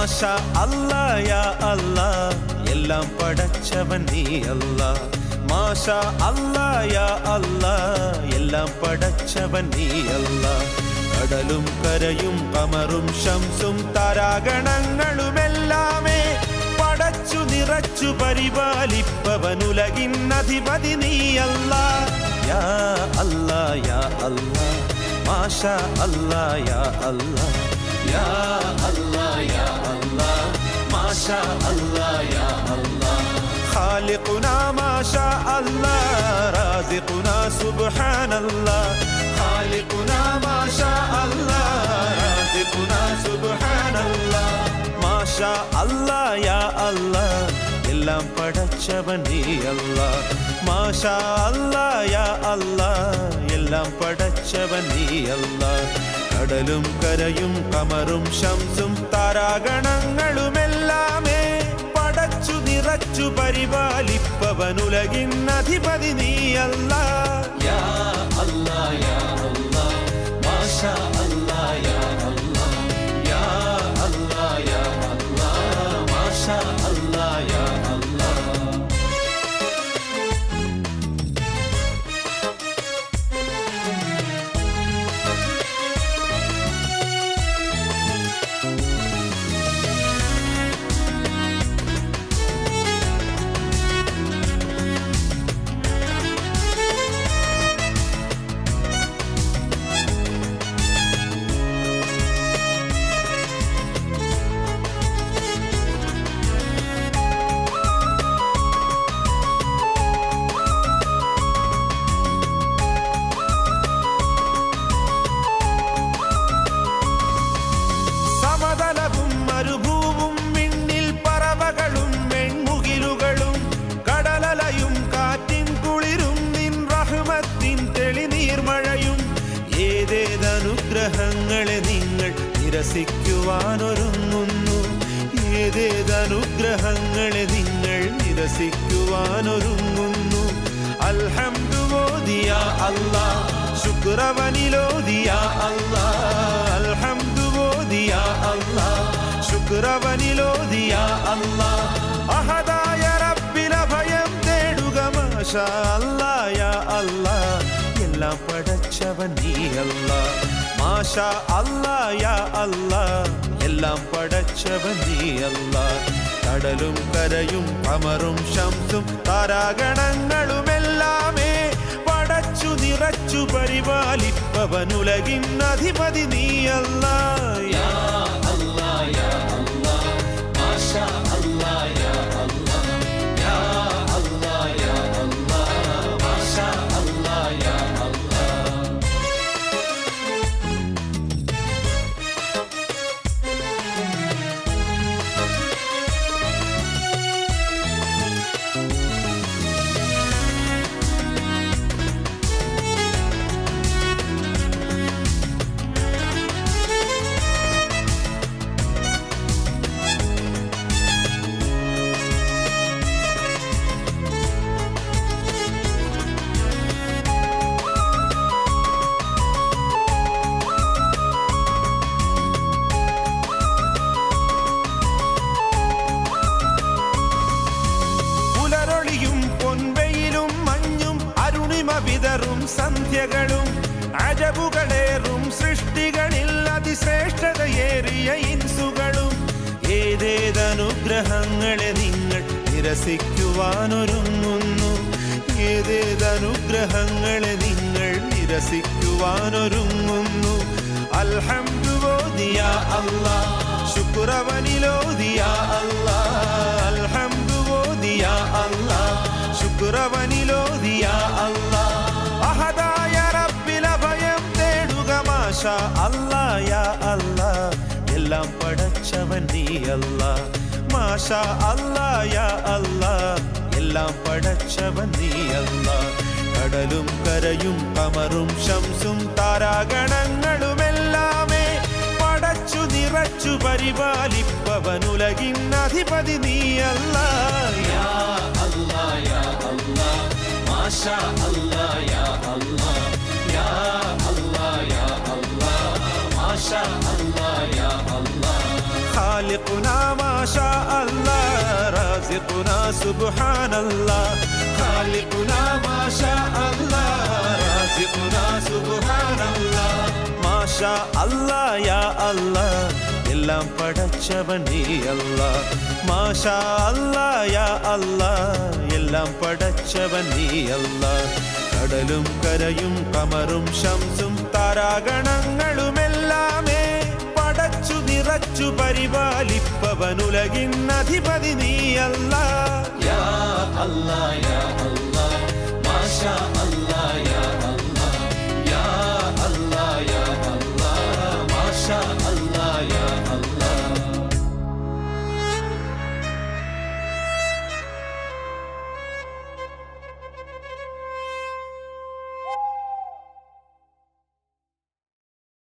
മാഷാ അല്ലാ യാ അല്ലാ എല്ലാം പടച്ചവൻ നീ അല്ലാ മാഷാ അല്ലാ യാ അല്ലാ എല്ലാം പടച്ചവൻ നീ അല്ലാ കടലും കരയും കമറും ശംസും താരാഗണങ്ങളുമെല്ലാമേ പടച്ചു നിറച്ചു പരിപാലിപ്പവനുലകിൻ അധിപതി നീ അല്ലാ യാ അല്ലാ യാ അല്ലാ മാഷാ അല്ലാ യാ അല്ലാ യാ അല്ലാ യാ അല്ലാ മാഷാ അല്ലാ യാ അല്ലാ ഖാലിഖുനാ മാഷാ അല്ലാ റാസിഖുനാ സുബ്ഹാനല്ലാ ഖാലിഖുനാ മാഷാ അല്ലാ റാസിഖുനാ സുബ്ഹാനല്ലാ മാഷാ അല്ലാ യാ അല്ലാ എല്ലാം പടച്ചവൻ നീ അല്ലാ മാഷാ അല്ലാ യാ അല്ലാ എല്ലാം പടച്ചവൻ നീ അല്ലാ കടലും കരയും കമറും ശംസും താരാഗണങ്ങളുമെല്ലാമേ പടച്ചു നിറച്ചു പരിപാലിപ്പവനുലകിൻ അധിപതി നീ അല്ലാ യാ അല്ലാ യാ അല്ലാ മാഷാ അല്ലാ യാ അല്ലാ യാ അല്ലാ യാ അല്ലാ മാഷാ അല്ലാ യാ അല്ലാ ഏതേതനുഗ്രഹങ്ങളെ നിങ്ങൾ നിരസിക്കുവാനൊരുങ്ങുന്നു ഏതേതനുഗ്രഹങ്ങളെ നിങ്ങൾ നിരസിക്കുവാനൊരുങ്ങുന്നു അൽഹംദുലില്ലാ അല്ലാ ശുക്രവനിലോദിയാ അല്ലാ അൽഹംദുലില്ലാ അല്ലാ ശുക്രവനിലോദിയാ അല്ലാ അഹദായ റബ്ബിൽ അഭയം തേടുക മാഷാ അല്ലാ യാ അല്ലാ എല്ലാം പടച്ചവൻ നീ അല്ലാ മാഷാ അല്ലാ യാ അല്ലാ എല്ലാം പടച്ചവൻ നീ അല്ലാ കടലും കരയും കമറും ശംസും താരാഗണങ്ങളുമെല്ലാമേ പടച്ചു നിറച്ചു പരിപാലിപ്പവനുലകിൻ അധിപതി നീ അല്ലാ യാ അല്ലാ യാ അല്ലാ മാഷാ അല്ലാ യാ അല്ലാ യാ അല്ലാ യാ അല്ലാ മാഷാ അല്ലാ യാ അല്ലാ വിതറും സന്ധ്യകളും അജബുകളേറും സൃഷ്ടികളിൽ അതിശ്രേഷ്ഠതയേറിയ ഇൻസുകളും ഏതേതനുഗ്രഹങ്ങളെ നിങ്ങൾ നിരസിക്കുവാനൊരുങ്ങുന്നു ഏതേതനുഗ്രഹങ്ങളെ നിങ്ങൾ നിരസിക്കുവാനൊരുങ്ങുന്നു അൽഹംദുലില്ലാ അല്ലാ ശുക്രവനിലോദിയാ അല്ലാ അൽഹംദുലില്ലാ അല്ലാ ശുക്രവനിലോദിയാ അല്ലാ അഹദായ റബ്ബിൽ അഭയം തേടുക മാഷാ അല്ലാ യാ അല്ലാ എല്ലാം പടച്ചവൻ നീ അല്ലാ മാഷാ അല്ലാ യാ അല്ലാ എല്ലാം പടച്ചവൻ നീ അല്ലാ കടലും കരയും കമറും ശംസും താരാഗണങ്ങളുമെല്ലാമേ പടച്ചു നിറച്ചു പരിപാലിപ്പവനുലകിൻ അധിപതി നീ അല്ലാ യാ അല്ലാ യാ അല്ലാ മാഷാ അല്ലാ യാ അല്ലാ യാ അല്ലാ യാ അല്ലാ മാഷാ അല്ലാ യാ അല്ലാ ഖാലിഖുനാ മാഷാ അല്ലാഹ് റാസിഖുനാ സുബ്ഹാനല്ലാഹ് ഖാലിഖുനാ മാഷാ അല്ലാഹ് റാസിഖുനാ സുബ്ഹാനല്ലാഹ് മാഷാ അല്ലാഹ് യാ അല്ലാഹ് എല്ലാം പടച്ചവൻ നീ അല്ലാഹ് മാഷാ അല്ലാഹ് യാ അല്ലാഹ് എല്ലാം പടച്ചവൻ നീ അല്ലാഹ് കടലും കരയും കമറും ശംസും താരാഗണങ്ങളുമെല്ലാമേ പടച്ചു നിറച്ചു പരിപാലിപ്പവനുലകിന്നധിപതി നീ അല്ലാഹ് യാ അല്ലാഹ് യാ അല്ലാഹ് മാഷാ